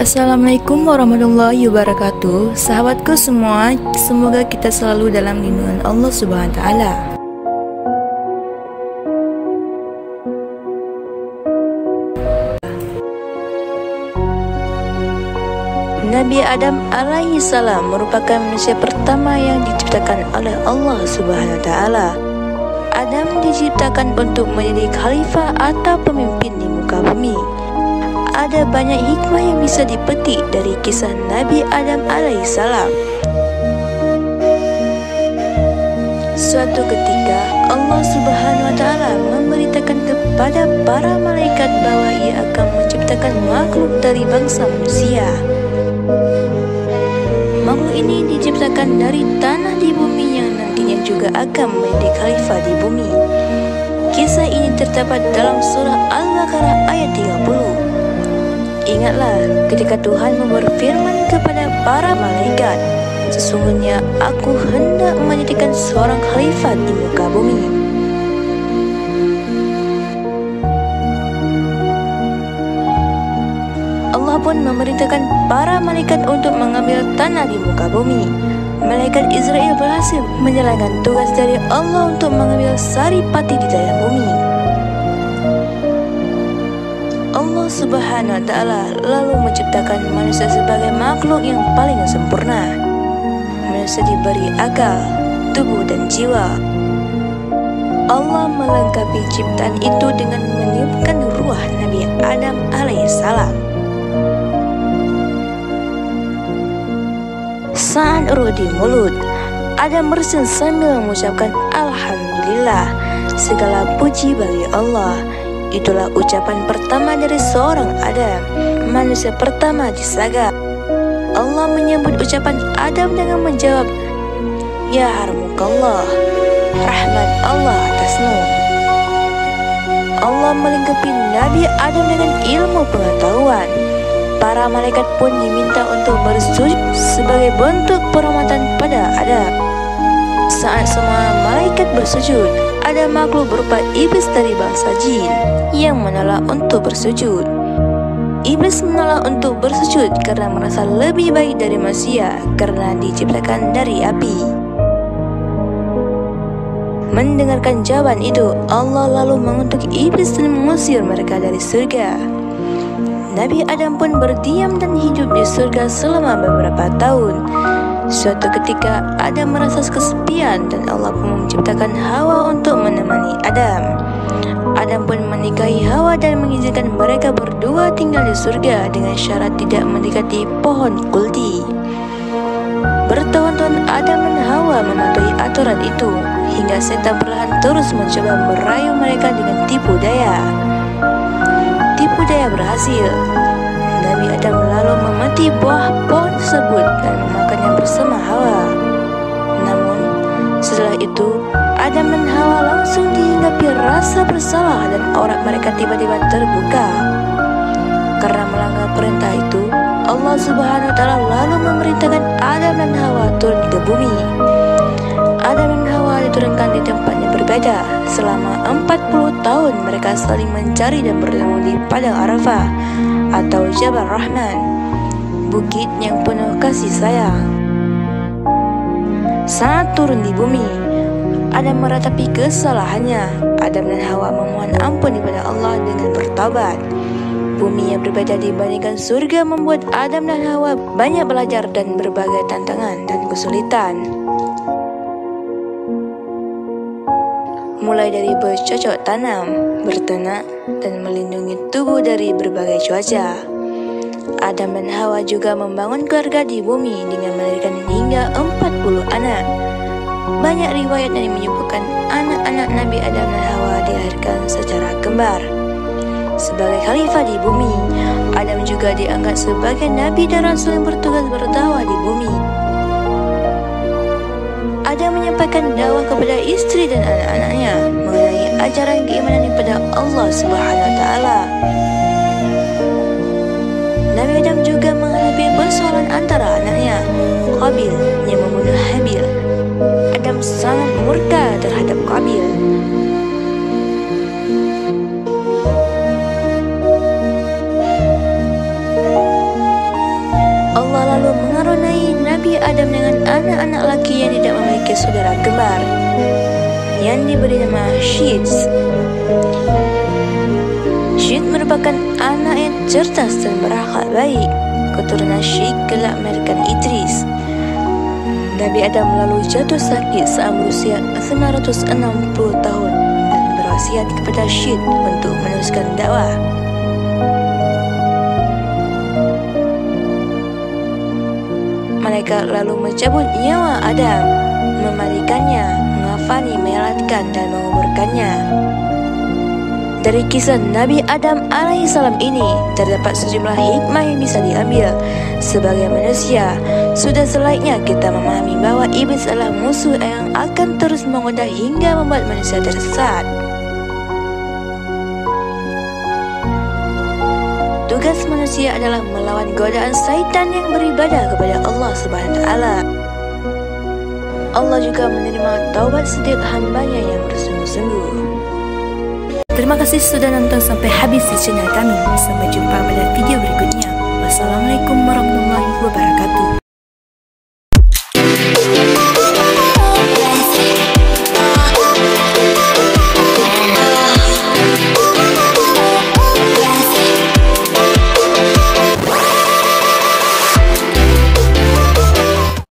Assalamualaikum warahmatullahi wabarakatuh. Sahabatku semua, semoga kita selalu dalam lindungan Allah Subhanahu wa taala. Nabi Adam alaihi salam merupakan manusia pertama yang diciptakan oleh Allah Subhanahu wa taala. Adam diciptakan untuk menjadi khalifah atau pemimpin di muka bumi. Ada banyak hikmah yang bisa dipetik dari kisah Nabi Adam alaihissalam. Suatu ketika Allah Subhanahu wa taala memberitakan kepada para malaikat bahwa Ia akan menciptakan makhluk dari bangsa manusia. Makhluk ini diciptakan dari tanah di bumi yang nantinya juga akan menjadi khalifah di bumi. Kisah ini terdapat dalam surah Al-Baqarah ayat 30. Ingatlah ketika Tuhan berfirman kepada para malaikat, sesungguhnya aku hendak menjadikan seorang khalifah di muka bumi. Allah pun memerintahkan para malaikat untuk mengambil tanah di muka bumi. Malaikat Israel berhasil menjalankan tugas dari Allah untuk mengambil saripati di dalam bumi. Allah Subhanahu wa taala lalu menciptakan manusia sebagai makhluk yang paling sempurna. Manusia diberi akal, tubuh dan jiwa. Allah melengkapi ciptaan itu dengan meniupkan ruh Nabi Adam alaihissalam. Saat ruh di mulut, Adam bersin sambil mengucapkan Alhamdulillah, segala puji bagi Allah. Itulah ucapan pertama dari seorang Adam, manusia pertama di saga. Allah menyambut ucapan Adam dengan menjawab, Ya harmukallah, rahmat Allah atasmu. Allah melengkapi Nabi Adam dengan ilmu pengetahuan. Para malaikat pun diminta untuk bersujud sebagai bentuk penghormatan pada Adam. Saat semua malaikat bersujud, ada makhluk berupa iblis dari bangsa jin yang menolak untuk bersujud. Iblis menolak untuk bersujud karena merasa lebih baik dari manusia karena diciptakan dari api. Mendengarkan jawaban itu, Allah lalu mengutuk iblis dan mengusir mereka dari surga. Nabi Adam pun berdiam dan hidup di surga selama beberapa tahun. Suatu ketika Adam merasa kesepian dan Allah pun menciptakan Hawa untuk menemani Adam. Adam pun menikahi Hawa dan mengizinkan mereka berdua tinggal di surga dengan syarat tidak mendekati pohon kuldi. Bertahun-tahun Adam dan Hawa mematuhi aturan itu hingga setan perlahan terus mencoba merayu mereka dengan tipu daya. Tipu daya berhasil. Nabi Adam lalu memeti buah pohon tersebut dan memakannya bersama Hawa. Namun, setelah itu, Adam dan Hawa langsung dihinggapi rasa bersalah dan aurat mereka tiba-tiba terbuka. Karena melanggar perintah itu, Allah Subhanahu wa taala lalu memerintahkan Adam dan Hawa turun ke bumi. Adam dan Hawa diturunkan di tempat yang berbeda. Selama 40 tahun mereka saling mencari dan bertemu di Padang Arafah atau Jabal Rahman, bukit yang penuh kasih sayang. Saat turun di bumi, Adam meratapi kesalahannya. Adam dan Hawa memohon ampun kepada Allah dengan bertaubat. Bumi yang berbeda dibandingkan surga membuat Adam dan Hawa banyak belajar dan berbagai tantangan dan kesulitan. Mulai dari bercocok tanam, berternak, dan melindungi tubuh dari berbagai cuaca. Adam dan Hawa juga membangun keluarga di bumi dengan melahirkan hingga 40 anak. Banyak riwayat yang menyebutkan anak-anak Nabi Adam dan Hawa dilahirkan secara kembar. Sebagai khalifah di bumi, Adam juga dianggap sebagai nabi dan rasul yang bertugas berdakwah di bumi. Adam menyampaikan dakwah kepada istri dan anak-anaknya mengenai ajaran keimanan kepada Allah Subhanahu wa taala. Nabi Adam juga menghadapi persoalan antara anaknya, Qabil yang membunuh Habil. Adam sangat murka terhadap Qabil. Nabi Adam dengan anak-anak laki yang tidak memiliki saudara kembar, yang diberi nama Syed. Syed merupakan anak yang cerdas dan berakhlak baik. Keturunan Syed kelak melahirkan Idris. Nabi Adam lalu jatuh sakit saat berusia 960 tahun dan berwasiat kepada Syed untuk meneruskan dakwah. Malaikat lalu mencabut nyawa Adam, memandikannya, mengafani, menyalatkan dan menguburkannya. Dari kisah Nabi Adam alaihissalam ini terdapat sejumlah hikmah yang bisa diambil. Sebagai manusia, sudah selayaknya kita memahami bahawa iblis adalah musuh yang akan terus menggoda hingga membuat manusia tersesat. Tugas manusia adalah melawan godaan syaitan yang beribadah kepada Allah Subhanahu wa taala. Allah juga menerima taubat setiap hambanya yang bersungguh-sungguh. Terima kasih sudah nonton sampai habis di channel kami. Sampai jumpa pada video berikutnya. Wassalamualaikum warahmatullahi wabarakatuh.